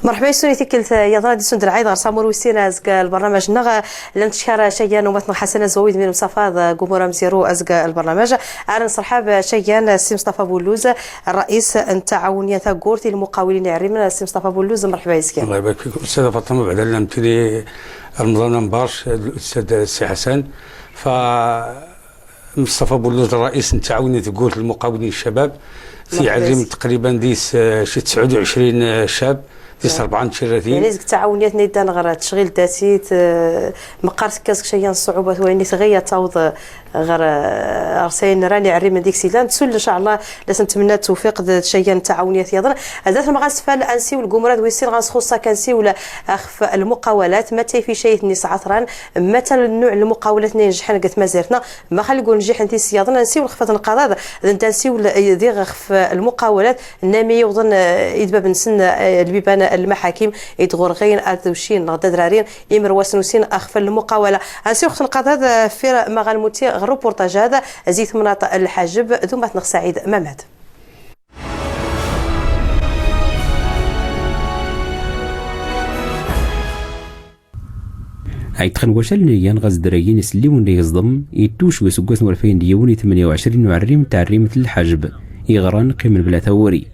مرحبا سوريتي كلت يا ضرادي سندر عيد غير سامور وسينا ازكا البرنامج نغا لنتشكر شيان ومثل حسن زويد من مصافى جمهور مزيرو ازكا البرنامج انا صرحاب شيان سي مصطفى بولوز الرئيس التعاونيه تاع غورتي المقاولين العريمه سي مصطفى بولوز مرحبا يسكن. الله يبارك فيك استاذه فاطمه. بعد علمتني رمضان مبارش الاستاذ السي حسن. ف مصطفى بولوز الرئيس التعاونيه غورتي المقاولين الشباب في عريم تقريبا ديس شي 29 شاب ديس 4 تشراتين. يعني زك تعاونيات نيدان غير تشغيل داتيت مقارت كاسك شيان الصعوبات وين تغيا تعوض غير ارسين راني عريم ديك سيلان تسول ان شاء الله لازم نتمنى التوفيق شيان التعاونيات يضر هذا ما غنسفال انسي والقمرات ويصير غنسخصا كنسي ولا اخف المقاولات متى في شيء نيس عطران متى النوع المقاولات ننجح قالت مازيرتنا ما خلي نقول نجح انت سياضنا نسي والخفات القضاء انت نسي ولا دي غف المقاولات النامي يوضن يدباب نسن البيبان المحاكم يتغور غين ادوشين غدا درارين يمر وسنوسين اخف المقاوله انسي وقت القضاء في ما غنموتي الروبورتاج هذا زيت مناطق الحاجب ثم تنخ سعيد مماد. عيتخن وشال نيان غاز درايين يسليون لي يصدم يتوش وسكوات 2028 وعريم تاع ريمة الحاجب يغران قيم بلا ثوري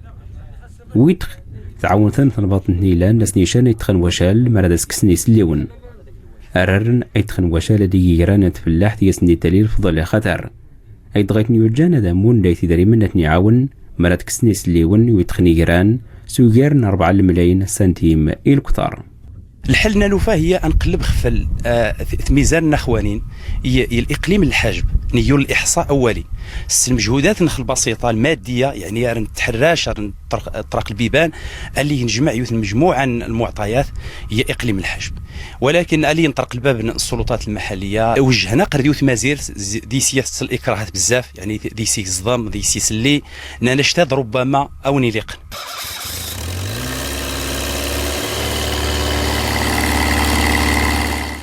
ويتخ تعاون ثان ثنباط نيلان ناس نيشان يتخن وشال مرادس كسني سليون أررن عيتخن وشال دي يرانت في اللاح يسني تليل فضل خطر عيتغيت نيوجان دامون دايتي داري منت نعاون مراد كسني سليون ويتخني يران سوغيرن 4 ملايين سنتيم الكثار. الحل نالوفا هي انقلب خفل ميزان نخوانين الاقليم الحاجب نيو الاحصاء اولي المجهودات نخل البسيطه الماديه يعني تحراش طرق البيبان اللي ينجمع يوث مجموعه المعطيات هي اقليم الحاجب ولكن اللي ينطرق الباب السلطات المحليه وجهنا قرد يوث مازير دي سياسه الاكراهات بزاف يعني دي سي صدام دي سي سلي نشتاد ربما او نليق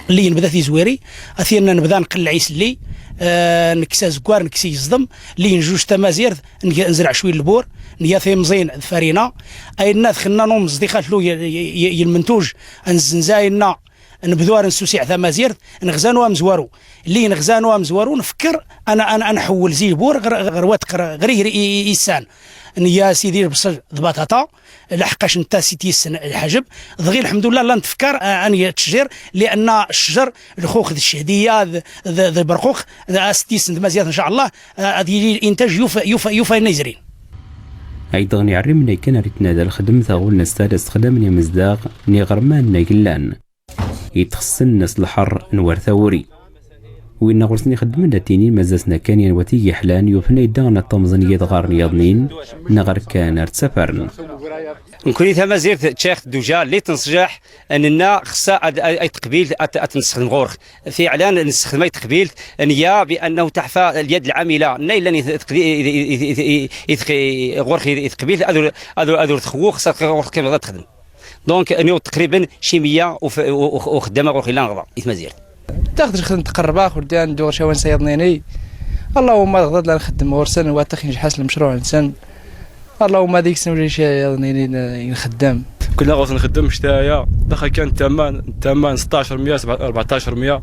اللي بدات يزويري اثيرنا نبدا نقلع يسلي نكسا زكوار نكسي يصدم اللي نجوج تمازير نزرع شويه البور نياثي مزين فرينا اينا دخلنا نومز دي خاتلو المنتوج نزاينا نبذوار نسوسيع تمازير نغزانوها مزوارو اللي نغزانوها مزوارو نفكر انا نحول زي البور غير واتق غير يسان يا سيدي بصل ضباطاطا لحقاش نتا سيتيس الحجب ضغي الحمد لله لا نتفكر اني تشجير لان الشجر الخوخ الشهديه ذا البرخوخ ستيس مزيات ان شاء الله هذه الانتاج يوفى نيزرين ايضا يعرم لي كان ريتنادى الخدم ثاغول نستاد استخدام ني مزداق ني غرمان ني قلان يتخصن الناس الحر نوار ثوري وين غرسني خدمنا تينين مازاسنا كان ينوتي يحلان يوفني دانا الطمزنية غار نياضنين نغر كان ارتسفرن نكوني ثما زير تشيخ دوجا اللي تنصجح اننا خصا اي تقبيل تنستخدم غورخ في اعلان نستخدم اي تقبيل نيا بانه تحفى اليد العامله نيلا غورخ يتقبيل اذو تخوخ خصا غورخ كيف تخدم دونك انه تقريبا شي 100 وخدامه غورخ لا نغضا يتمازير تاخذ خدمة تقربا خردان دور شوان سيضنيني اللهم غضض لا نخدم ورسن واتخي نجحس المشروع انسان اللهم ديك سنولي شي يضنيني نخدم كنا غوص نخدم شتايا دخل كان تامان 1600 1400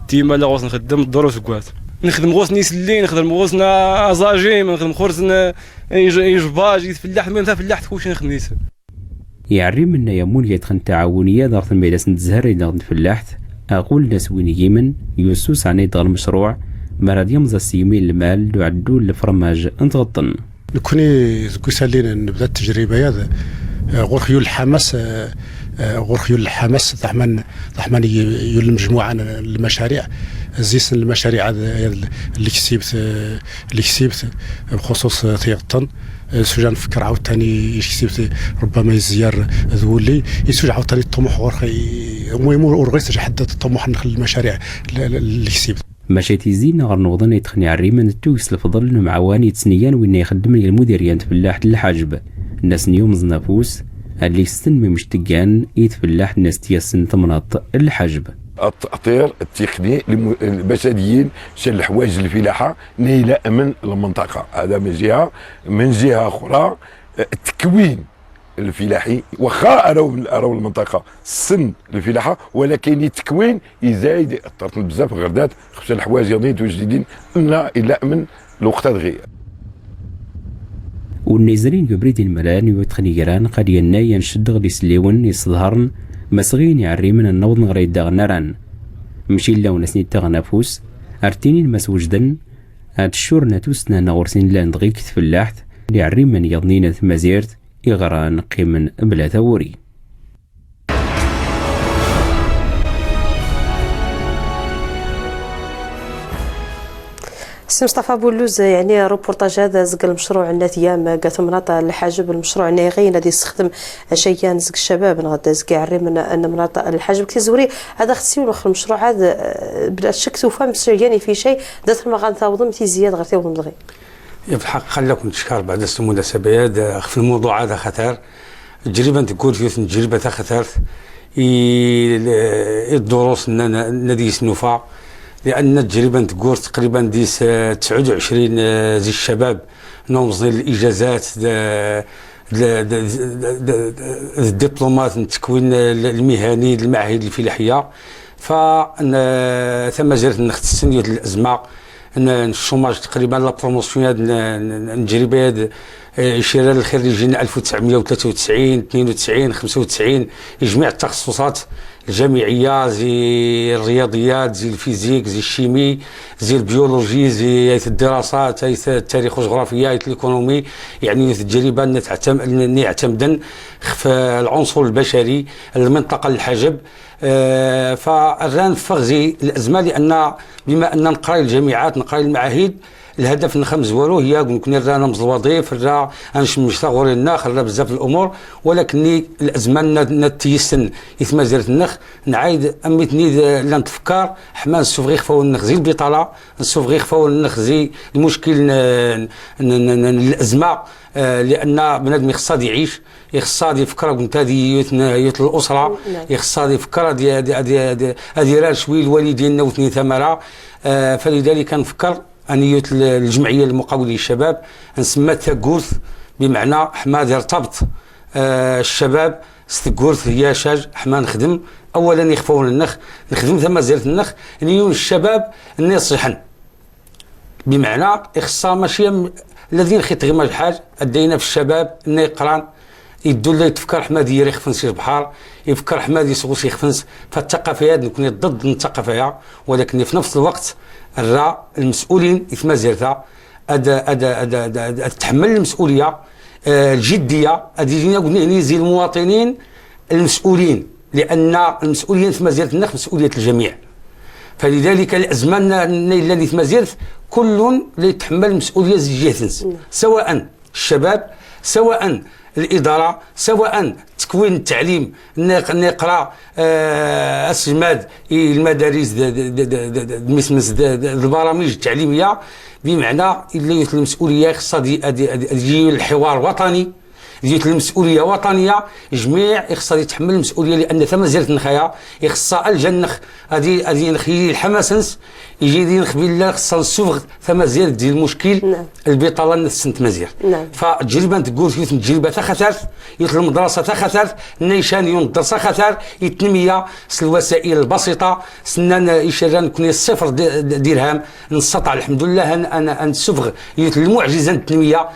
ديما لا غوص نخدم الدروس كوات نخدم غوص نيسلي نخدم غوص ازاجيم نخدم خرز يجباج يتفلاح من فلاح كلشي نخدم نيس يعري منا يمون يدخل تعاونيه دارت الميداس نتزهر الى فلاحت أقول ناس وين يمن يوسوس عن يدغل المشروع مراد يمزى السيمين المال دو عدو الفرماج انتغطن نكوني زكو سالينا نبدا التجربه هذا غرخيول الحماس غرخيول الحماس ضحمان يول المجموعه المشاريع زيس المشاريع اللي كسبت بخصوص ثيغطن سوجان فكر عاوتاني يكسبت ربما يزيار ذولي يسوج عاوتاني الطموح المهم ورغيت حدد الطموح نخل المشاريع اللي كسبت مشيتي زين غير نوضن يتخني عريما التوكس الفضل مع واني تسنيان وين يخدم لي المديريان فلاح الحاجب الناس نيوم زنافوس اللي يستنمي مشتقان يتفلاح الناس تيسن ثمنات الحجب التأطير التقني للبشريين شل الحوايج الفلاحة نيلة أمن المنطقة هذا من جهة أخرى التكوين الفلاحي واخا راهو المنطقه السن الفلاحه، ولكن التكوين يزايد اثرت بزاف غردات خصوصا الحوايج يضين توجدين الا من الوقت دغيا. والنيزرين كبريد الملان ويتخنيجران قد يناي ينشد غدي سليون يصدهرن مسغين يعري من النوض نغري داغناران مشي لون سني تغنافوس ارتيني المسوجدن هاد الشور ناتوسنا نغورسين لان دغي كتف اللاحت ليعري من يضنين ثمازيرت يغران قيمن بلا ثوري. سي مصطفى بولوز، يعني روبورتاج هذا زق المشروع عندنا ايام قالت مناطق الحاجب المشروع انه غير غادي يستخدم شيان زق الشباب غادا زق عري من ان مناطق الحاجب كيزوري هذا خصي ولا المشروع هذا بلا شك توفى يعني في شيء ذات ما غنثاوض متي زياد غير تيوض دغيا. في الحق خلاكم نتشكر بعد المناسبه هذا في الموضوع هذا خطر تجربه تقول فيه تجربه خطر الدروس نادي سنوفا، لان التجربه تقول تقريبا ديس 29 زي الشباب نوصل الاجازات الدبلومات التكوين المهني للمعاهد الفلاحيه، ثم زالت نخت سنيه الازمه الشوماج تقريبا لا بروموسيون هاد التجربه هاد إشارة للخريجين 1993 92 95 جميع التخصصات الجامعيه زي الرياضيات زي الفيزيك زي الشيمي زي البيولوجي زي الدراسات التاريخ والجغرافيا الايكونومي، يعني التجربه يعتمدن في العنصر البشري المنطقه الحجب. فالران فغزي الازمه لان بما ان نقرا الجامعات نقرا المعاهد الهدف نخمز والو هي نكون رانا نمز الوظيف راه نشمش ثغوري الناخ راه بزاف الامور، ولكن الازمه نتيسن يثما زرت النخ نعايد اميتني لا نتفكر حما نسوفغي خفاو النخ زي البطاله نسوفغي خفاو النخ زي المشكل الازمه، لان بنادم يخصها يعيش يخصها يفكر كنت هذه يوت الاسره يخصها يفكر هذه راه شوي الوالدين واثنين ثمره، فلذلك نفكر أنية الجمعية المقاولين الشباب نسمى تاكورث بمعنى حما يرتبط الشباب ستكورث هي شاج حما نخدم أولا يخفون النخ نخدم ثم زيرة النخ نيون الشباب اللي يصيحن بمعنى إخصا ماشي الذين خيطغيما الحاج أدينا في الشباب اللي يقران يدو اللي يتفكر حماد يخفنس البحر يفكر حماد يسغوس يخفنس، فالثقافة هذه نكون ضد الثقافة، ولكن في نفس الوقت الراء المسؤولين إثما زيرتها تحمل المسؤولية الجدية أدينا قلنا زي المواطنين المسؤولين، لأن المسؤولية إثما زيرت النخ مسؤولية الجميع، فلذلك الأزمان الذي إثما زيرت كل يتحمل مسؤولية زي جهتنس سواء الشباب سواء الإدارة سواء تكوين التعليم نقرا السماد المدارس البرامج التعليميه، بمعنى اللي المسؤوليه خصها ديال الحوار وطني ديال المسؤوليه وطنيه جميع خصها يتحمل المسؤوليه، لان ثم زيرت النخايا خصها الجنخ هذه نخلي الحماسنس يجي دي نخبي الله خصها نسوغ ثم زيرت ديال المشكل البطاله نسنت مزير. فالتجربه تقول في تجربه خطر يت المدرسه خطر نيشان يون الدراسه خطر التنميه الوسائل البسيطه سنان يشران كون الصفر درهم نستطع الحمد لله انا نسوغ المعجزه التنميه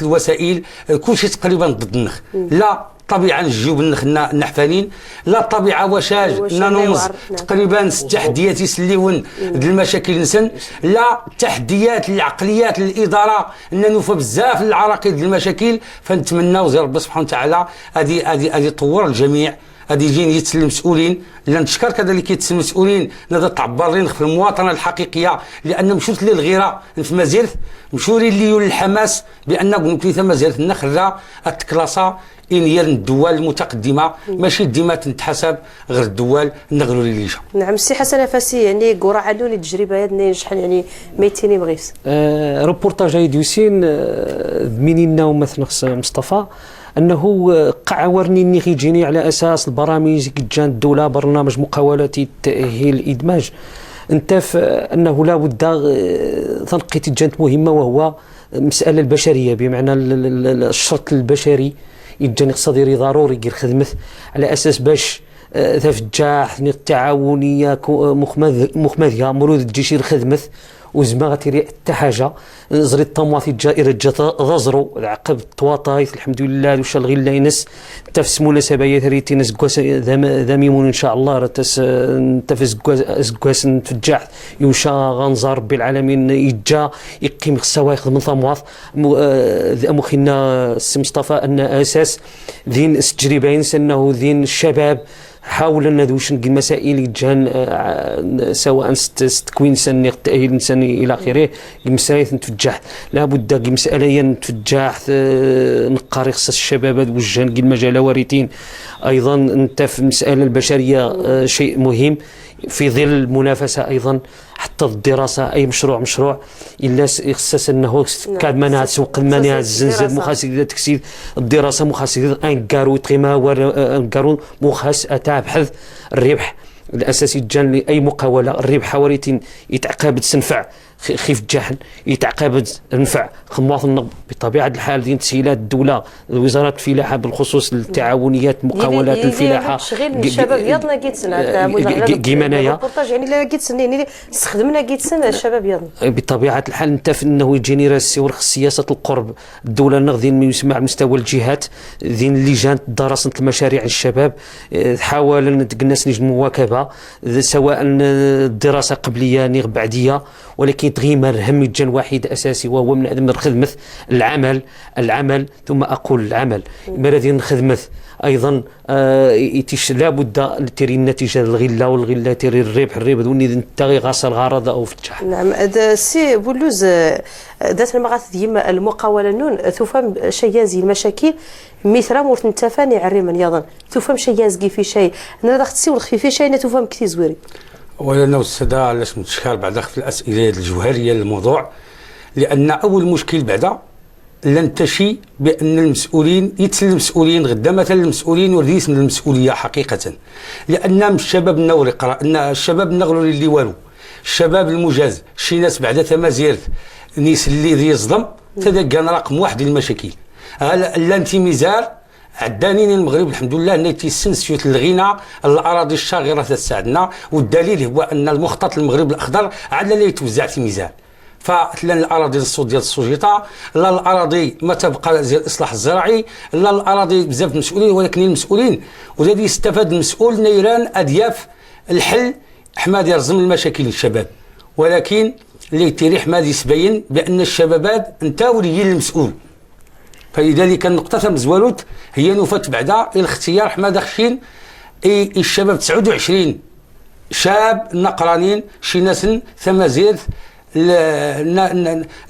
الوسائل كل شيء تقريبا ضد النخ، لا طبيعه نجيو بالنخ النحفانين لا الطبيعه وشاج نانومز تقريبا تحديات يسليون المشاكل نسن، لا التحديات العقليات الاداره ان نوفى بزاف العراقيل المشاكل، فنتمناو زي ربي سبحانه وتعالى هذه طور الجميع هذه يجيني يتسلم المسؤولين، لان نشكر كذلك يتسلم المسؤولين نقدر تعبر في المواطنه الحقيقيه، لان مشوت لي الغيره في مازيرت مشوري لي الحماس بان قلت لي ثم مازيرت النخره التكلاسه إن هي الدول المتقدمه ماشي ديما تنتحسب غير الدول نغلو ليجا. نعم سي حسن فاسي يعني قرا علوني التجربه هذه شحال يعني ميتيني بغيس روبورتاج يدوسين منينا ومثلا مصطفى انه قعورني اني غيجيني على اساس البرامج كتجان الدوله برنامج مقاولات تاهيل الادماج انت انه لا بد تنقيت جانت مهمه وهو المساله البشريه، بمعنى الشرط البشري يجاني اقتصادي ضروري يدير خدمه على اساس باش تفجاح التعاونيه مخمذيه مرود الجيش خدمه وزما غتيري حتى حاجه زري الطماطي الجائره جات ضزرو عقب الطواطايف الحمد لله وش الغي الله ينس تفسمونا سبايا ريتي نسكواس ذميمون ان شاء الله رتس نتفس كواس نتفجح يوشا غنزار ربي العالمين يجا يقيم السوايق من طماط مخنا السي مصطفى ان اساس ذين التجربه انه ذين الشباب حاول ان ذوش المسائل جان سواء تكوين سن تاهيل انساني الى اخره المسائل نتفجح لابد مساله نتفجح نقاري خص الشباب وجهان المجال وارثين ايضا انت في المساله البشريه شيء مهم في ظل المنافسه ايضا حتى الدراسه اي مشروع الا خصص انه كاد منها سوق المناهج الزنزل مخاسي تكسيد الدراسه مخاسي ان كارو تقيمه كارو مخاس اتابحث الربح الاساسي جان لاي مقاوله الربح حوالي يتعقب تنفع خيف جهل يتعقب نفع خماط النقب بطبيعه الحال ديال تسهيلات الدوله وزاره الفلاحه بالخصوص التعاونيات مقاولات الفلاحه شغل الشباب يضنا كيتسنى كيما انايا يعني لا كيتسنى يعني استخدمنا كيتسنى الشباب يضنا بطبيعه الحال انت في انه جينيراسيون سياسه القرب الدوله نغذين من يسمع على مستوى الجهات ذين اللجان دراسه المشاريع الشباب تحاول الناس المواكبه سواء الدراسه قبليه نغ بعديه ولكن تغيمر هم يجان واحد اساسي وهو من عدم الخدمه العمل ثم اقول العمل مرادي الخدمه ايضا لابد تيري النتيجه الغله والغله تيري الربح دوني انت غاص الغرض او فتح. نعم هذا سي بولوز ذات المغاث ديما المقاوله نون تفهم شيء زي المشاكل مثل مورت نتفاني عريما يظن تفهم شيء زكي في شيء انا داخل تسول في شيء تفهم كثير زويري ولا نو السدا علاش متشكر بعد في الاسئله الجوهريه للموضوع لان اول مشكل بعدا لن تشي بان المسؤولين يتسلم المسؤولين غدا مثلا المسؤولين ورئيس من المسؤوليه حقيقه لان الشباب النوري قرا ان الشباب النغلو اللي والو الشباب المجاز شي ناس بعدا تمازير نيس اللي يصدم هذا كان رقم واحد المشاكل الانتمازار عدانين المغرب الحمد لله ان تيسن سيوت الغنى الاراضي الشاغره تساعدنا والدليل هو ان المخطط المغرب الاخضر على لا يتوزع في ميزان فلا الاراضي الصوت ديال السوجيطه لا الاراضي ما تبقى ديال الاصلاح الزراعي لا الاراضي بزاف المسؤولين ولكن المسؤولين وزاد يستفاد المسؤول نيران اضياف الحل حماد يرزم المشاكل للشباب ولكن اللي تيري حماد يبين بان الشبابات انت ولي المسؤول فلذلك النقطة مزوالوت هي نفت بعدا الاختيار حماد خشين الشباب 29 شاب نقرانين شي ناس ثمازير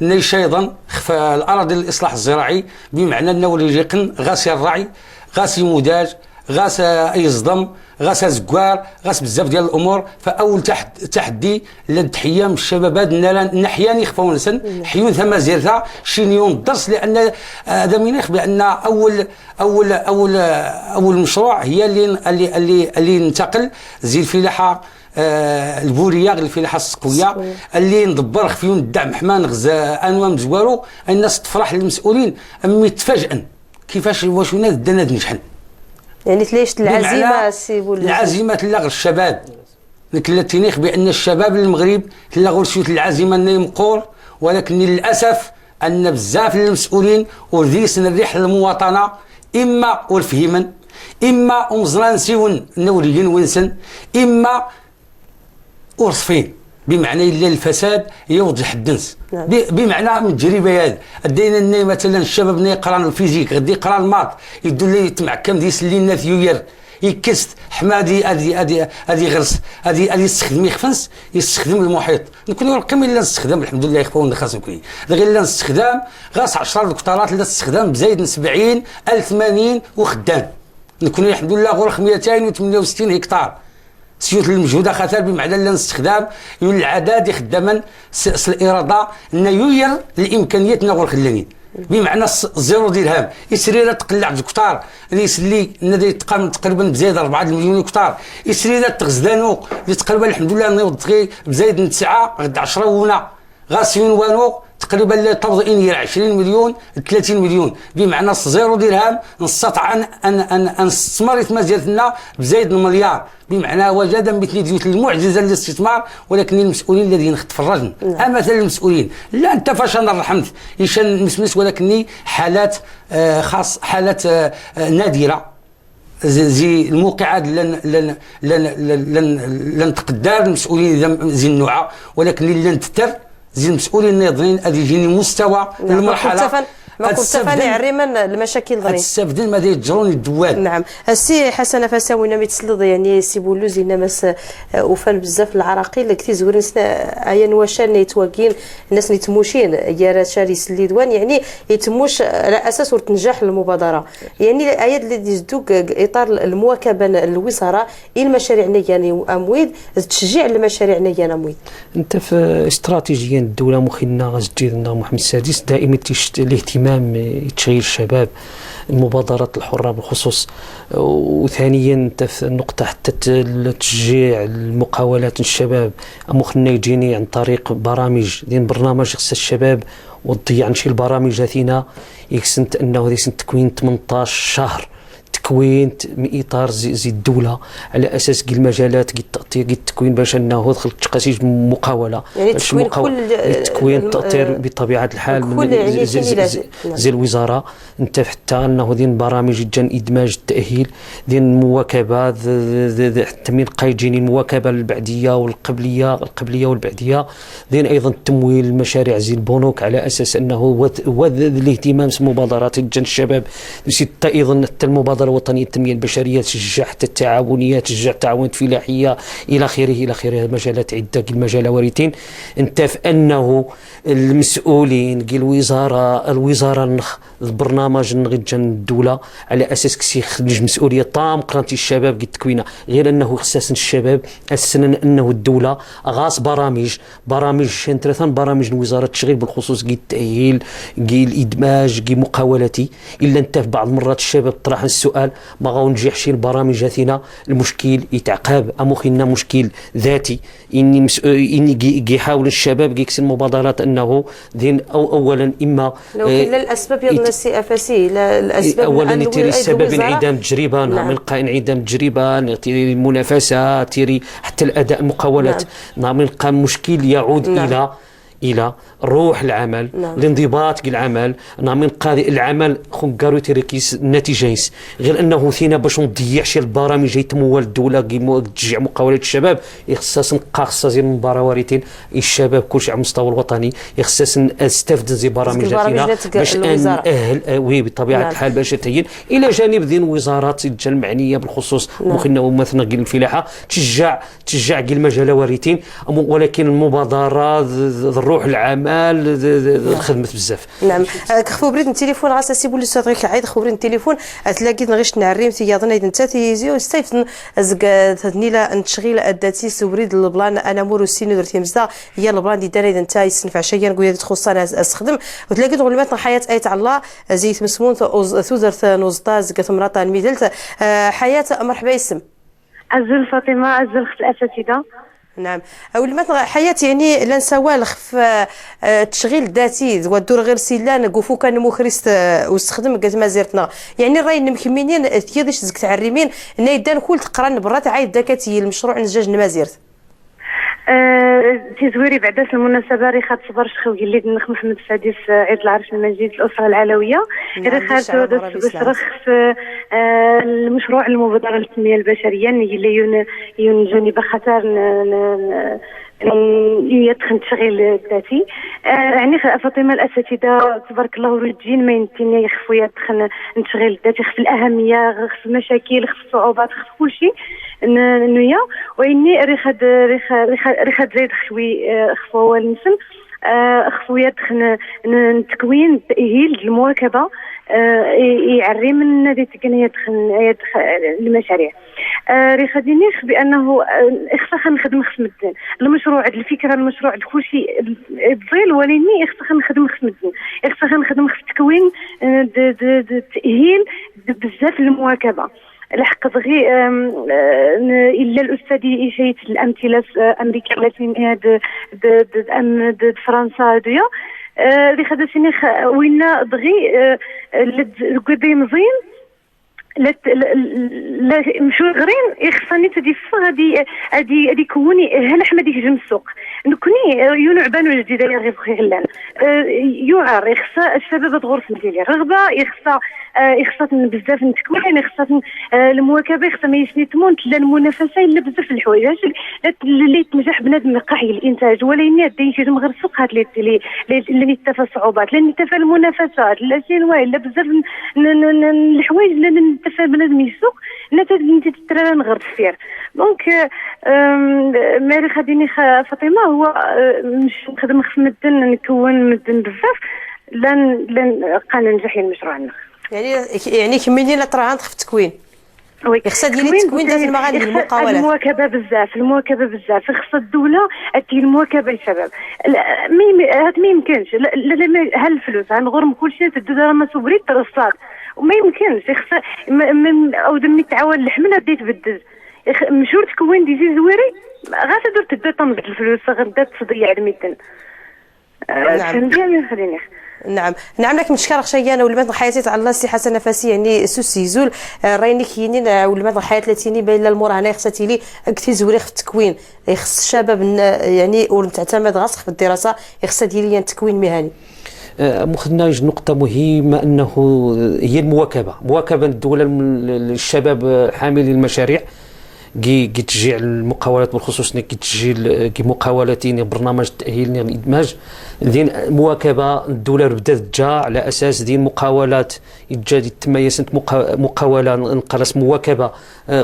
نيش ايضا خفى الاراضي الاصلاح الزراعي بمعنى انه وليجيقن غاسي الرعي غاسي موداج غاس يصدم غاس زكوار غاس بزاف ديال الامور فاول تحدي للتحيه من الشبابات نحيان يخفون نسن حيون ثما زيرتها شينيون درس لان هذا منيخ بان اول مشروع هي اللي ننتقل زي الفلاحه البوريه الفلاحه السقويه اللي ندبر خفيون الدعم حمان غزا انواع مزوارو الناس تفرح للمسؤولين امي تفاجئن كيفاش واش ولاد دنا نجحن يعني تلاش العزيمه سيبول العزيمه تلغ الشباب نكلتينيخ بان الشباب المغرب تلغوا شويه العزيمه نيمقور ولكن للاسف ان بزاف المسؤولين ورديسن الريح للمواطنه اما والفهيمن اما ومزران سيون نوريين وينسن اما ورصفين بمعنى الا الفساد يوضح الدنس بمعنى من التجربه هذه ادينا اني مثلا الشباب اللي يقرا الفيزيك غادي يقرا الماط يدو لي تمعكم ديس لينا ثيوير يكست حمادي هذه غرس هذه يستخدم يخفنس يستخدم المحيط نكون رقم الا نستخدم الحمد لله يخفون خاص نكون غير لا نستخدم غاس 10 دكتورات لا استخدام بزايد من 70 80 وخدام نكون الحمد لله غرخ 268 هكتار سيوت المجهوده خاطر بمعنى لا نستخدام يقول العداد يخدما الاراده ان يوير الامكانيات نغور خلاني بمعنى زيرو درهم يسري تقلع دكتور اللي يسلي نادي تقام تقريبا بزايد 4 مليون دكتور يسري تغزدانو اللي تقريبا الحمد لله نوض بزايد من 9 غد 10 ونا غاسيون وانو تقريبا لا تفضل إن 20 مليون 30 مليون، بمعنى 0 درهم نستطيع أن نستثمر في مزيرتنا بزايد المليار، بمعنى وجد مثل ديوت المعجزة للاستثمار، ولكن المسؤولين الذين تفرجن. أما مثلا المسؤولين لا أنت فاش أنا رحمت يشان مسمس، ولكني حالات خاص، حالات نادرة زي الموقعات لن تقدر المسؤولين زي النوع، ولكن لن تتر زي المسؤولين الناظرين هذه يجيني مستوى المرحله ما كنت فاني عريما المشاكل ضرين السفدين ما يتجرون الدوال. نعم. السي حسن فاساوينا ميتسلض يعني سي بولوز انما وفان بزاف العراقيل كثير زوين ايا واشان يتواكين الناس اللي تموشين يا شاري سليدوان يعني يتموش على اساس تنجح المبادره، يعني ايات اللي يزدوك اطار المواكبه الوزاره المشاريع نياني امويد تشجيع المشاريع نيان امويد. انت في استراتيجيا الدوله مخنا جديدنا محمد السادس دائما الاهتمام تشغيل الشباب، المبادرات الحرة بالخصوص، وثانيا النقطة حتى تشجيع المقاولات الشباب مخنا يجيني عن طريق برامج دين برنامج خص الشباب وتضيع نشي البرامج هاتينا يكسنت انه دي سنت تكوين 18 شهر تكوين من اطار زي الدوله على اساس كي المجالات كي التاطير كي التكوين باش انه دخل تقاسيج مقاوله يعني تكوين كل التكوين التاطير بطبيعه الحال يعني زي الوزاره انت حتى انه دين برامج جن ادماج التاهيل دين المواكبه حتى من قايجين المواكبه البعديه والقبليه والبعديه دين ايضا تمويل المشاريع زي البنوك على اساس انه الاهتمام بمبادرات جن الشباب حتى ايضا حتى المبادره الوطنيه التنميه البشريه تشجع حتى التعاونيات، تشجع تعاونات فلاحيه الى اخره مجالات عده المجال وارثين. انت في انه المسؤولين كي الوزاره البرنامج نغجن الدوله على اساس كسي يخرج مسؤوليه طام قرانتي الشباب كي التكوينه، غير انه خصاص الشباب السنه انه الدوله غاص برامج ثلاثه برامج الوزاره التشغيل بالخصوص كي التاهيل كي الادماج كي مقاولتي، الا انت في بعض المرات الشباب طرح السؤال ما غنجحش البرامج هاتينا المشكل يتعقاب امخنا مشكل ذاتي اني يحاول الشباب يكسر المبادرات انه دين اولا اما لو كلا الاسباب يضنا السي افاسي الاسباب اولا تيري السبب انعدام التجربه من انعدام التجربه تيري المنافسه تيري حتى الاداء المقاولات من قام مشكل يعود الى روح العمل الانضباط العمل من قاضي العمل خنقارو تركيز النتيجه غير انه فينا باش نضيعش البرامج يتمول الدوله تشجع مقاولات الشباب يخصص نقاص من براوريتين الشباب كلشي على المستوى الوطني يخصص نستافد زي برامجاتنا باش نأهل بطبيعه الحال باش تهين الى جانب ذين وزارات المعنيه بالخصوص مخنا مثلا الفلاحه تشجع المجال وارثين، ولكن المبادرات روح العمل الخدمه بزاف. نعم خبرت التليفون غاسا سيبول الصديق عيد خبرت التليفون تلاقيت نغيش نعريم تياضنا اذا انت تيزي وستيف نيلا نتشغيل اداتي سوريد البلان انا مور سينو درتي مزدا هي البلان دي دار اذا انت يسنف عشيه نقول تخص انا استخدم وتلاقيت غلمات حياه ايت الله زيت مسمون ثوزرت نوزطاز كتمرات الميدلت حياه مرحبا يسم عزل فاطمه عزل اخت الاساتذه. نعم أول مثلا حياة يعني لنسوال خف تشغيل ذاتي والدور غير سيلان قفو كان مخرست واستخدم قد ما زرتنا يعني الراي المكملين تيادش زك تعريمين نايدان كل تقران برات عايد داكاتي المشروع نزاج نمازيرت تزويري بعد المناسبة ريخات صبر شخو اللي نخ محمد السادس عيد العرش المجيد الأسرة العلوية ريخات بصرخ في المشروع المبادرة للتنمية البشرية اللي ينجوني بخطر يدخل تشغيل الذاتي يعني فاطمه الاساتذه تبارك الله ورجين ما ينتني يخفوا يدخل نشغيل الذاتي خف الاهميه خف المشاكل خف الصعوبات خف كل شيء نويا واني ريخاد زيد خوي خفوا والنسل خفوا يدخل تكوين تاهيل المواكبه يعري من هذه يدخل المشاريع ريخديني بانه اخفى نخدم خصم الدين المشروع الفكره المشروع كل شيء تزيل وليني اخفى نخدم خصم الدين اخفى نخدم خص تكوين تاهيل بزاف المواكبه الحق بغي الا الاستاذ يشيت الامثله امريكا لاتين فرنسا هذيا اللي خدتني وين دغي قدي مزيان لا مشو غرين يخصني تدي غادي كوني هنا حمد يهجم السوق نكوني ينعبان الجديده غير بخي غلان يعار يخص الشباب تغرس ديالي رغبه يخص بزاف نتكوين يخص المواكبه يخص ما يسنيتمون لا المنافسه الا بزاف الحوايج اللي تنجح بنادم يقاحي الانتاج ولا يني داي شي غير السوق هاد اللي نتفى صعوبات لا نتفى المنافسات لا شي لا بزاف الحوايج اللي نتفى بنادم يسوق نتا تترى نغرد فيه دونك ماري خديني فاطمه هو مش نخدم في مدن نكون مدن بزاف لن قال ننجح المشروع عندنا يعني كملني لا ترى في التكوين يخص ديالي التكوين داز المغاربه المقاولات المواكبه بزاف خص الدوله دير المواكبه للشباب هاد ما يمكنش لا الفلوس غنغرم كلشي تدو ما صبري ترصات وما يمكنش يخص او دمي تعاون الحمله ديت بالدز مشور تكوين ديزي زويري غاتدور تدو تنبض الفلوس غدا تضيع الميدان فهمتي خليني نعم لك مشكره خشيانه ولمات حياتي تاع الله سي حسن نفسي يعني سوسي زول رايني كاينين ولمات الحياه التي بين المراهنه خصتي لي كنتي زوري في التكوين يخص الشباب يعني ولتعتمد غاص في الدراسه يخص ديالي التكوين مهني مخنا نقطة مهمة أنه هي مواكبة الدولة الشباب حاملي المشاريع كي تشجيع المقاولات بالخصوص كي تشجيع مقاولتين برنامج التأهيل الإدماج دين مواكبة الدولة بدات تجا على أساس دين مقاولات يتجا تميزت مقاولة نقرس مواكبة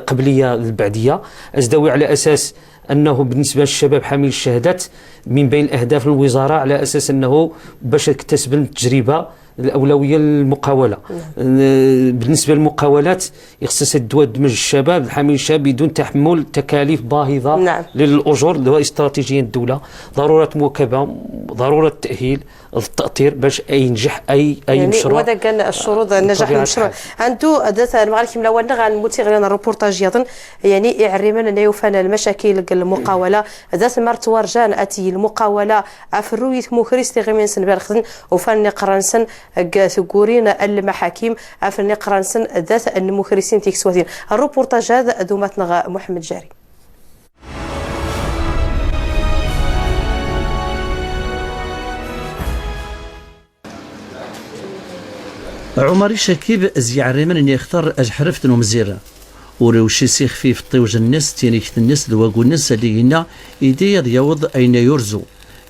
قبلية البعدية أزدوي على أساس أنه بالنسبة للشباب حامل الشهادات من بين أهداف الوزارة على أساس أنه باش تكتسب التجربة الأولوية للمقاولة. بالنسبة للمقاولات يخصص الدواء دمج الشباب حامل الشباب بدون تحمل تكاليف باهظة للأجور اللي هو استراتيجية الدولة. ضرورة مواكبة، ضرورة التأهيل، التأطير باش ينجح أي يعني مشروع. وهذا كان الشروط نجاح المشروع. عنده أداة المغرب كيما لونا غنموتي غير الروبورتاج يظن يعني يعري من أنه يوفان المشاكل المقاولة ذات مرتوار جان أتي المقاولة أفروية مخريس تغيمين سن بالخدن وفان قرنسن ثقورين المحاكم أفن قرنسن ذات المخرسين تيكسواتين. الروبورتاج هذا دوماتنا محمد جاري. عمر شكيب زيعري من يختار أجحرفت ومزيرة وروشي سيخ في الطيوج الناس تينيكت الناس دواقو الناس اللي هنا إيدي يوض أين يرزو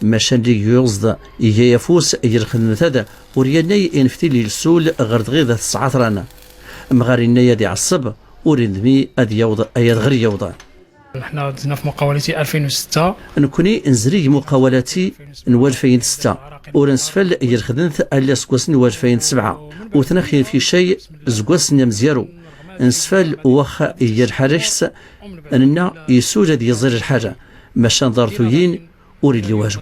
ماشان لي يوزد إيجا يفوس يرخن ثدا ورياني ينفتي لي السول غرد غيظة الساعات رانا مغارينا يدي عصب ورندمي أدي يوض أياد غير يوضا. نحن دزنا في مقاولتي 2006 نكوني نزري مقاولاتي نوال 2006 ورنسفل يرخدنث ألا سكوسن نوال 2007 وتنخي في شيء زكوسن مزيرو نسفل وخا يرحرشس أننا يسوج دي يزير الحاجة ماشان ضرتوين وري اللي واجب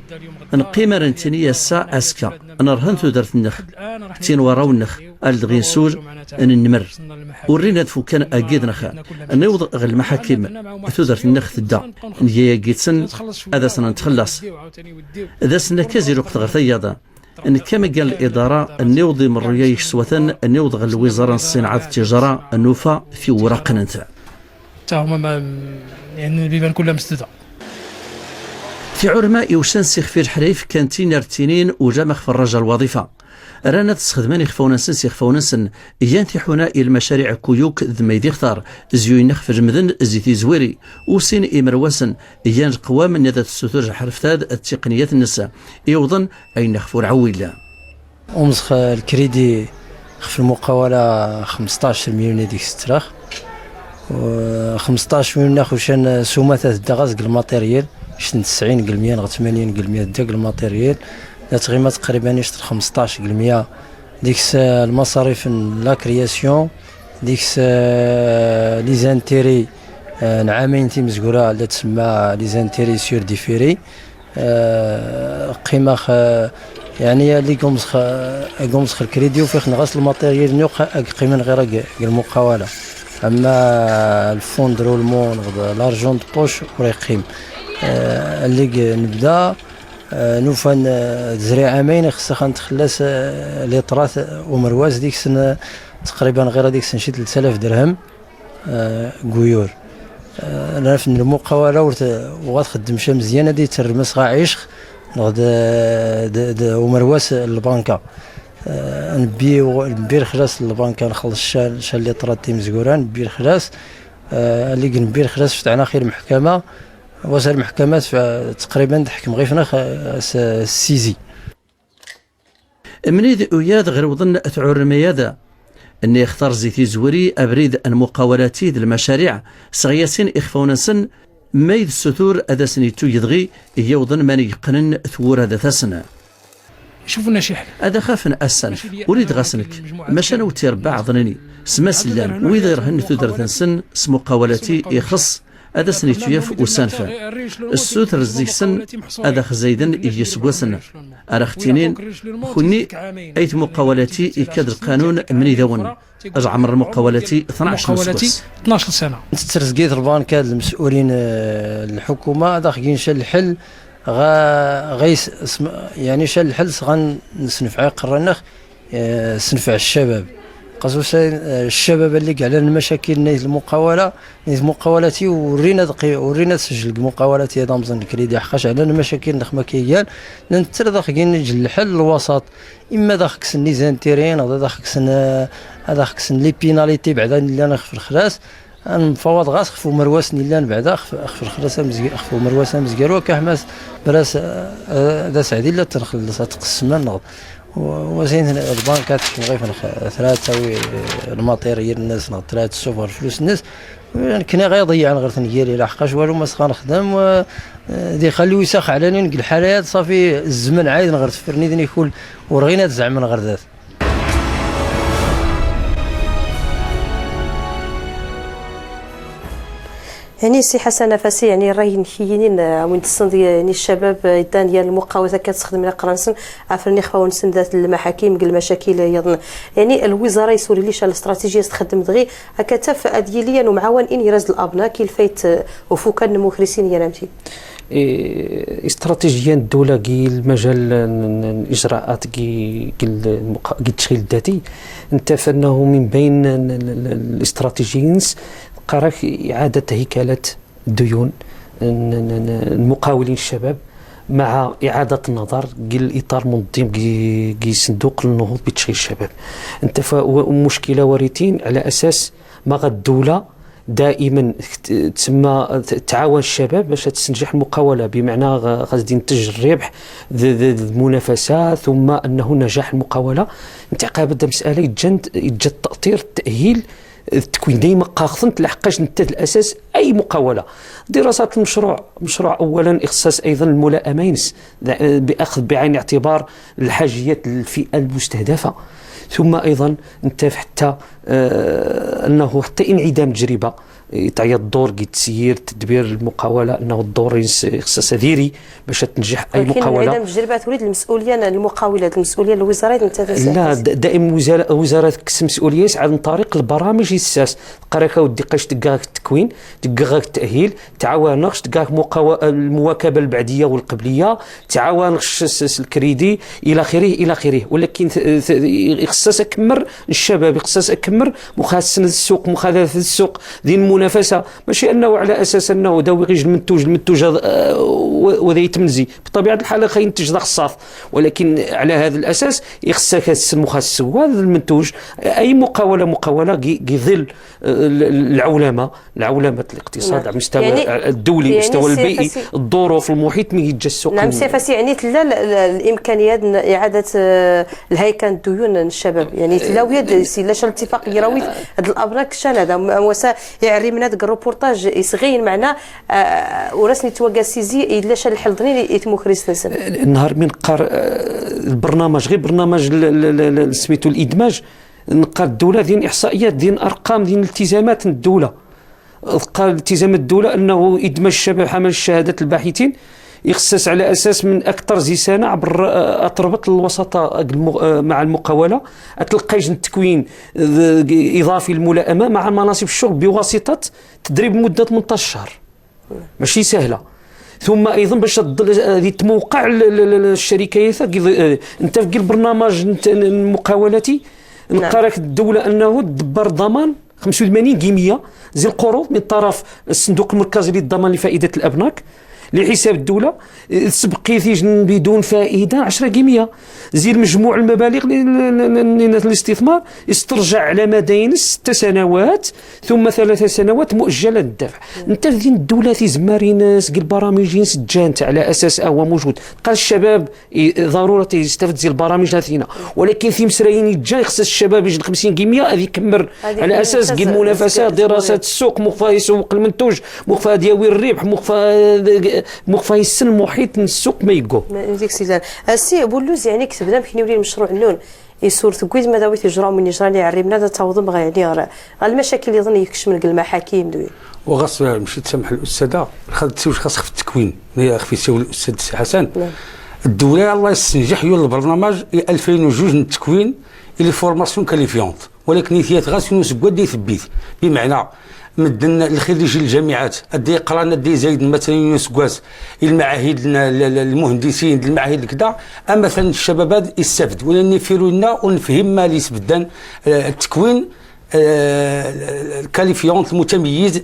نقيم رنتني الساعة أسكا أنا رهنتو درت النخ تين وراو النخ ألدغين سوج أن النمر ورينا دفو كان أكيد نخا نوض غير المحاكم ثودرت النخ تدا نجي جيتسن هذا سنة نتخلص هذا سنة كازيرو قد غرثياضا ان كما قال الاداره النوض من ريايش سوثن النوض غير الوزاره الصناعه التجاره النوفا في ورق نتا تا هما يعني البيبان كلها مسدوده. في عرما يوشان سيخ في الحريف كانتين ارتينين وجامخ في الرجل الوظيفه رانا تستخدمان يخفونسن سيخفونسن ينتحونا المشاريع كويوك ذميدي اختار زيوينخ في المدن زيتي زويري وسين إمرواسن يان قوام من ذات السثور حرفتاد التقنيات النساء يوضن أي نخفور عويلا أمسخ الكريدي في المقاولة 15 مليون ديك ستراخ و 15 مليون ناخوشان سومات الدغاز الماتيريال 90 قلميا 80 قلميا داك الماتيريال تقريبا يشتر 15% ديكس المصاريف لا كرياسيون ديكس لي زانتيري نعامين تيمزقوره على تسمى لي زانتيري سور ديفيري قيمه يعني اللي قومسخ الكريديو فيخ نغاس الماتيريال نيوق قيمه غير المقاوله اما الفون درولمون لارجون دو بوش وريقيم اللي نبدا نوفان تزري عامين خصها نتخلص ليطراث ومرواز ديك السنه تقريبا غير هذيك السنه شي 3000 درهم قيور. انا في المقاوله وغتخدم شي مزيان هادي ترمس عيش نغد ومرواس البنكه نبي الخلاص البنكه نخلص شال اللي طرات مزقوران نبي الخلاص اللي نبي الخلاص فتحنا خير محكمه وزير المحكمات تقريبا تحكم غير فينا السيزي منيد وياد غير وظن تعور ميادا اني اختار زيتي زوري ابريد المقاولاتي المشاريع صغياتين اخفونا سن ميد الستور هذا سنيتو يضغي يوضن ماني يقنن ثور هذا ثسنه شوفنا شي حاجه هذا خافن السنف وليد غاسنك ماشا وتيربع ظنني سما سلان وإذا يرهن ثدر سن اسمو قاولاتي يخص هذا سنيتو يف وسانفا السوتر الزيسن هذا خزيدن يسقوسن أرختينين خني أيت مقاولاتي يكاد القانون من يذون أجعمر المقاولاتي 12 سنة ترزقيت البنك المسؤولين الحكومة هذا خيين شال الحل غيس يعني شال الحل غن نسنفع قرنخ سنفع الشباب خصوصا الشباب اللي على المشاكل نيت المقاوله نيت مقاولاتي ورينا سجل المقاولاتي هذا مزن الكريدي حقاش على المشاكل نخما كيان ننتر داخل نجي الحل الوسط اما داخل كسن ميزان تيرين هذا داخل كسن هذا كسن لي بيناليتي بعدا اللي انا خف الخلاص نفوض غاس خفو مرواسني اللي بعدا خف الخلاص خفو مرواسه مزقرو كحماس براس هذا سعدي لا تنخلص تقسم نغض وزين البنكات غير ثلاثة الماتيريال الناس ثلاثة السوفر فلوس الناس كنا غير ضيع غير ثنيالي لاحقاش والو ما سخا نخدم دي خليو يسخ علاني نقل الحالات صافي الزمن عايد غير تفرني دني كل ورغينا تزعم غير ذات يعني سي حسن نفسي يعني راهي نحيينين وين تصن يعني الشباب ديال المقاومه كتخدم على قرنسن عفرني خفاو نسن ذات المحاكم قل المشاكل يظن يعني الوزاره يسوري ليش الاستراتيجيه تخدم دغي هكتف اديليا ومعاون ان يرز الابناء كي الفايت وفوكا المخرسين يا نمتي استراتيجيا الدوله كي المجال الاجراءات كي التشغيل الذاتي انت فانه من بين الاستراتيجيين قرار إعادة هيكلة الديون المقاولين الشباب مع إعادة النظر قل إطار منظم قي صندوق النهوض بتشغيل الشباب انت مشكلة وريتين على أساس ما غد الدولة دائما تسمى تعاون الشباب باش تنجح المقاولة بمعنى غادي ينتج الربح المنافسة ثم أنه نجاح المقاولة انت قابل مسألة يتجد التأطير التأهيل التكوين ديما قاخذن لحقاش انت الاساس اي مقاوله دراسات المشروع اولا اخصاص ايضا الملائمين باخذ بعين الاعتبار الحاجيات الفئه المستهدفه ثم ايضا انت حتى انه حتى انعدام التجربه يتعيا الدور كي تسيير تدبير المقاوله انه الدور خصاص ذيري باش تنجح اي مقاوله انعدام التجربه تريد المسؤوليه المقاولات المسؤوليه الوزارات انت لا دائما وزاره كس مسؤوليه عن طريق البرامج الساس قراك ودي قاش دقاك التكوين دقاك التاهيل تعاونش دقاك المواكبه البعديه والقبليه تعاون الكريدي الى اخره ولكن خصاص اكمر الشباب خصاص اكمر مخاسن السوق مخالفه السوق ذي المنافسه ماشي انه على اساس انه داوي غير المنتوج وذا يتمنزي بطبيعه الحال خينتج ذا خصاص ولكن على هذا الاساس يخصك المخصص هذا المنتوج اي مقاوله يظل العولمه الاقتصاد على المستوى يعني الدولي المستوى يعني البيئي الظروف المحيط من يتجا السوق نعم سيفاسي يعني تلا الامكانيات اعاده الهيكل الديون الشباب يعني تلا ويد لاش الاتفاق يراوي هذا الابراك شان هذا وسا يعري من هذاك الروبورتاج يصغين معنا ورسني توقاسيزي لاش الحلضني يتمو كريستنسن النهار من قار البرنامج غير برنامج سميتو الادماج نقار الدوله ديال احصائيات ديال ارقام ديال التزامات الدوله قال التزامات الدوله انه ادماج الشباب حمل الشهادات الباحثين يخصص على اساس من اكثر سنه عبر تربط الوسطاء مع المقاوله تلقايش التكوين اضافي الملائمه مع مناصب الشغل بواسطه تدريب مده 18 شهر ماشي سهله ثم ايضا باش هذه تموقع الشركات انت في البرنامج المقاولاتي نقارك الدوله انه تدبر ضمان 85 جيميه زي القروض من طرف الصندوق المركزي للضمان لفائده الابناك لحساب الدولة، سبق بدون فائدة 10 جيمية زي مجموع المبالغ للاستثمار يسترجع على مدين 6 سنوات ثم 3 سنوات مؤجلة الدفع. انت في الدولة زماري ناس قال برامج سجانت على اساس هو موجود قال الشباب ضرورة يستفد زي البرامج هذينا، ولكن في مسرايين جاي خص الشباب يجي 50 جيمية هذه يكمر على اساس قال المنافسة دراسة السوق مخفى يسوق المنتوج مخفى دياوي الربح مخفى يسن المحيط من السوق ما يقو ديك السيدان السي بولوز يعني كتبنا يمكن يولي المشروع النون يسور تقويد ماذا ويت يجرى من يجراني عريمنا هذا تعوض يعني المشاكل اللي يظن يكش من المحاكم دوي وغاص مشيت تسمح الاستاذه خدت واش خاص في التكوين خفي يسوي الاستاذ سي حسن الدوله الله يستنجح يول البرنامج 2002 من التكوين اللي فورماسيون كاليفيونت ولكن نيتيات غاس نسقوا دي ثبيت بمعنى مدن الخريجين الجامعات ادي قرانا دي زايد مثلا يونس كواز المعاهد المهندسين المعاهد كذا مثلا الشباب يستافد ولا نفيروا لنا ونفهم ما اللي يسبدان التكوين الكاليفيونت المتميز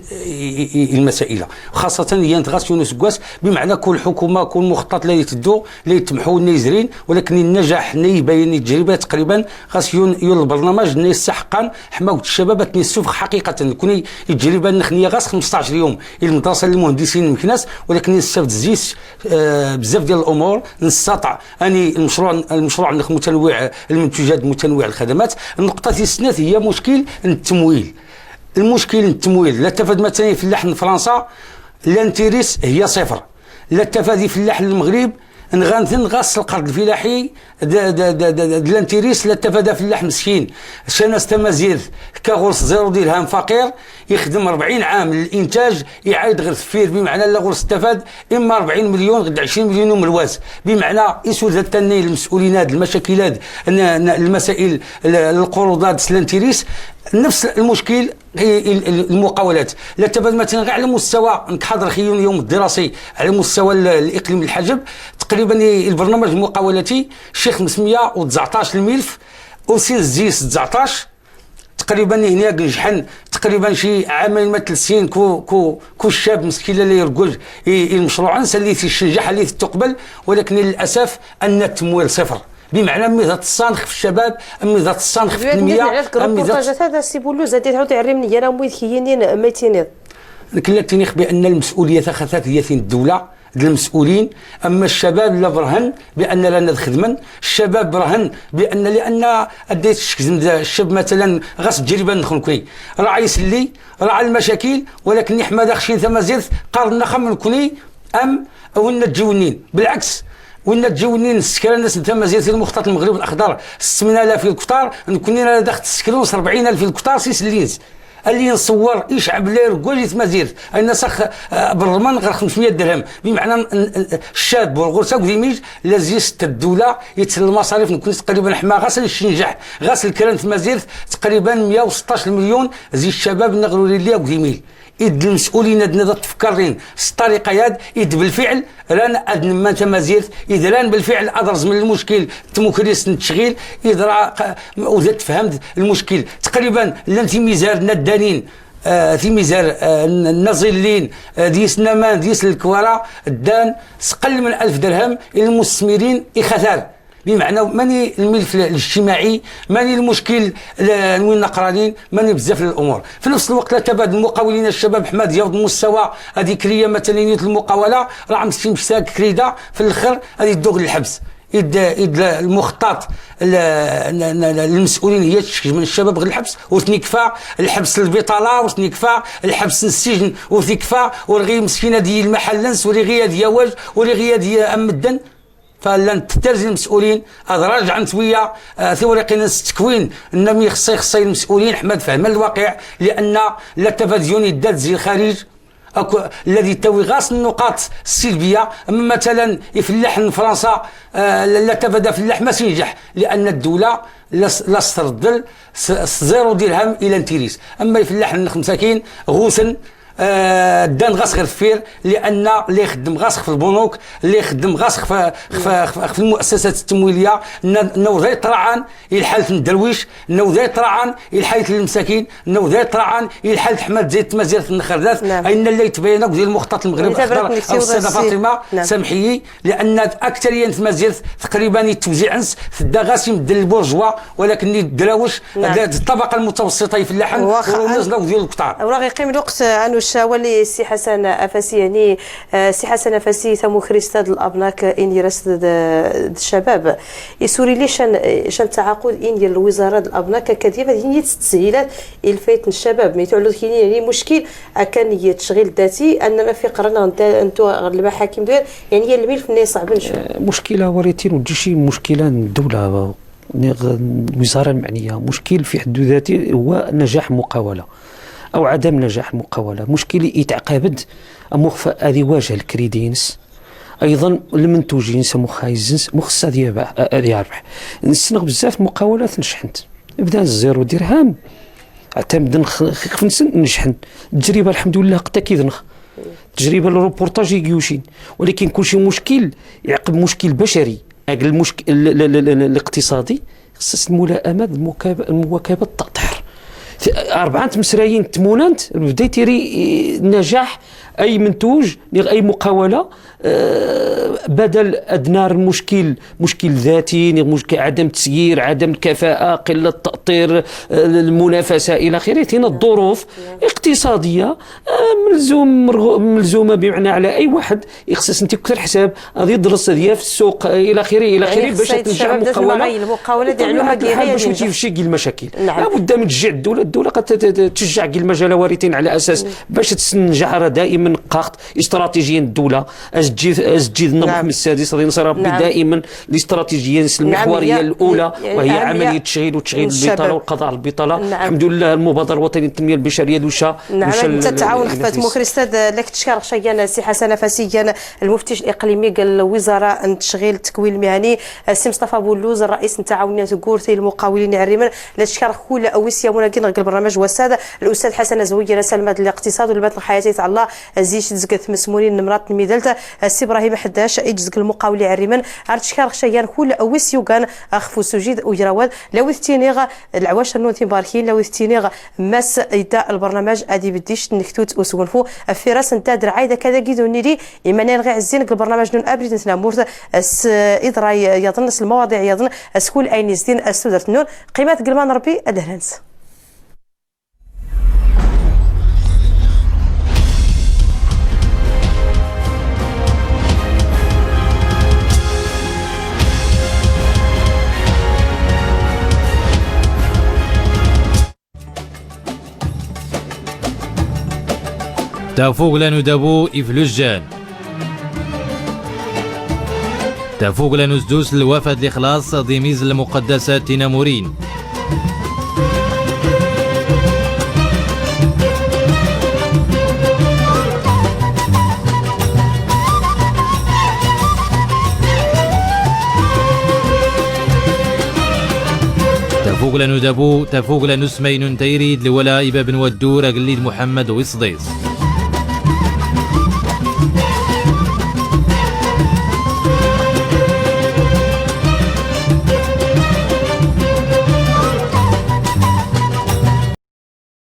المسائل خاصه هي انتغاسيون سكواس بمعنى كل حكومه كل مخطط لا يتدو لا يتمحوا نيزرين ولكن النجاح يبين التجربه تقريبا خاص يول البرنامج نستحقا حمايه الشباب تنسوف حقيقه كون التجربه نخنيه غاس 15 يوم المدرسه للمهندسين المكناس ولكن نستافد زيس بزاف ديال الامور نستطع اني المشروع متنوع المنتوجات متنوع الخدمات. النقطه الثانيه هي مشكل التمويل. التمويل لا تفاد مثلا في اللحن فرنسا الانتيريس هي صفر، لا تفادي في اللحن المغرب نغاس القرض الفلاحي الانتيريس لا تفادى في اللحن مسكين شناس تمازير كغرس زيرو درهم فقير يخدم 40 عام للانتاج يعاود غير تفير بمعنى لا غرس استفاد اما 40 مليون غد 20 مليون ملواز بمعنى يسول التنين المسؤولين هذه المشاكلات المسائل القروضات الانتيريس نفس المشكل المقاولات لا تباد مثلا على مستوى نحضر خيون يوم الدراسي على مستوى الاقليم الحجب تقريبا البرنامج المقاولاتي شي 519 الملف وسين زيس 19 تقريبا هنا نجحن تقريبا شي عامين ما 3 سنين كو الشاب مسكين اللي يرجوج المشروع اللي تنجح اللي تقبل ولكن للاسف ان التمويل صفر بمعنى ميزه الصانخ في الشباب ميزه الصانخ في التنميه البورتاجات هذا سي بولو زاد تعاود يعرمني انا مويد كيينين ميتينيض كلاتني بان المسؤوليه خاصها هي الدوله المسؤولين اما الشباب لا برهن بان لنا خدما الشباب برهن بان لان اديت الشاب مثلا غاس تجربه نخنكوي راه يسلي راه المشاكل ولكن حماد خشين ثم زيرت قارنا خمن كوني ولا تجونين بالعكس ولا تجونين السكران الناس ثم زيرت المخطط المغرب الاخضر 6000 في الكتار نكون انا داخل السكرون 40000 في الكتار سيسلينز اللي نصور يشعب لي رجول تمازير الناس بالرمان غير 500 درهم بمعنى الشاب والغرسه وديميج لازيست الدوله يتسل المصاريف نكون تقريبا حما غاسل الشنجح غاسل الكران في مازير تقريبا 116 مليون زي الشباب نغروا لي وديميل إد المسؤولين هادنا تفكرين الطريقه ياد إد بالفعل ران ادن ما تمازير اذا ران بالفعل ادرز من المشكل تموكريس التشغيل اذا وذا تفهمت المشكل تقريبا لانتي ميزار ندانين في ميزار النازلين ديس نمان ديس الكوارا الدان سقل من 1000 درهم المستثمرين إخثار بمعنى ماني الملف الاجتماعي ماني المشكل وين نقرانين ماني بزاف الامور في نفس الوقت لا تبادل المقاولين الشباب حماد ياخذ مستوى هذيك كريه مثلا المقاوله راه مستمسك كريده في الاخر هذه تدوغ للحبس إد المخطط المسؤولين هي من الشباب غير الحبس وتنكفى الحبس البطاله وتنكفى الحبس السجن وتكفى ورغي مسكينه ديال المحلنس ورغي ديال واج ورغي ديال امدن فلان تترجم المسؤولين هذا راجع نتويا ثوريقين التكوين انهم خصي المسؤولين حماد فهم الواقع لان لا تفاديون الدات زي الخارج الذي توي غاس النقاط السلبيه اما مثلا يفلح فرنسا لا تفادى فلاح ما سينجح لان الدوله لا استردل 0 درهم الى انتيريس اما يفلح مساكين غوسن دان غاسخ الفير لان اللي يخدم غاسخ في البنوك، اللي يخدم غاسخ في المؤسسات التمويليه، نوض يطرعان يلحل الدرويش، نوض يطرعان يلحل المساكين، نوض يطرعان يلحل حماد زيت مزيره النخردات. اين اللي يتبين ديال المخطط المغرب الاخضر السيده فاطمه سامحيي، لان اكثريه مزيره تقريبا يتوزيعنس في الدغاسي مدن البورجوا، ولكن الدراوش الطبقه المتوسطه في اللحن ونزلوا ديال الكثار. وراه يقيم الوقت انوش ولي السي حسن افاسي، يعني السي حسن افاسي ثمو خريستاد الابناك اني رصد الشباب يسوري لي شان تعاقد ان ديال الوزاره الابناك كديما هي تسهيلات الفايت الشباب ما يتعلو يعني مشكل كان هي التشغيل الذاتي اننا في قرنا انتو المحاكم ديال يعني هي الملف اللي صعب شويه مشكله وريتين وتجي مشكله الدوله الوزاره المعنيه. مشكل في حد ذاته هو نجاح المقاوله او عدم نجاح المقاوله. مشكل يتعقبد مخفى هذه واجهه الكريدينس ايضا المنتوجين سمو خايزنس مخصص هذه يربح نسنغ بزاف مقاولات نشحنت بدا الزيرو درهم اعتمد خفنسن نشحن التجربه الحمد لله قتا كيذنخ تجربه الروبورتاج يجيوشين، ولكن كل شيء مشكل يعقب مشكل بشري المشكل الاقتصادي خصص الملائمه المواكبه التطهير 4 مسرايين تمونانت بدا تيري نجاح اي منتوج اي مقاوله بدل ادنار المشكل مشكل ذاتي مشكل عدم تسيير عدم الكفاءه قله التاطير المنافسه الى اخره. هنا الظروف اقتصاديه ملزومه بمعنى على اي واحد يخصص انت كثر حساب غادي يدرس هذه في السوق الى اخره باش تنجح المقاوله ديالو باش ما يجيش المشاكل. لابد من تشجيع الدوله قد تشجع المجال وارثين على اساس باش تنجح دائما قاقت استراتيجيه الدوله أسجد النظام السادس غادي نصرف دائما الاستراتيجيه المحوريه الاولى وهي عمليه تشغيل البطاله والقضاء على البطاله. الحمد لله المبادره الوطنيه للتنميه البشريه دوشا انت تعاون خفات مخرستاد لك تشكر شيان سي حسن فاسيان المفتش الاقليمي قال الوزاره تشغيل التكوين المهني السي مصطفى بولوز الرئيس نتاع كورتي المقاولين العريمن لا تشكر كل اويسيا مناكين البرنامج والساده الاستاذ حسن زويره سلمة الاقتصاد والبنات الحياتي تاع الله زيش زكت مسمونين نمرات الميدالت السي ابراهيم حداش يجزك المقاولي عريمن ارتشكار شيان كل اويسيو كان اخفو سجيد وجرواد لو ثتينيغ العواش النوتي باركين لو ثتينيغ ماس يدا البرنامج ادي بديش نكتوت وسونفو في راس نتا درعايده كذا كيدوني لي يمنى نغي عزين البرنامج نون ابريد نتنا مورت ادراي يظن المواضيع يظن اسكول اين زين استودرت نون قيمات قلمان ربي ادهنس تافوق لانو دابو إفلوجان تافوق لانو زدوس الوفد الإخلاص ضميز المقدسات تينامورين تافوق لانو دابو تافوق لانو سمين تيريد لولا إبا بن ودور أقليد محمد ويصديس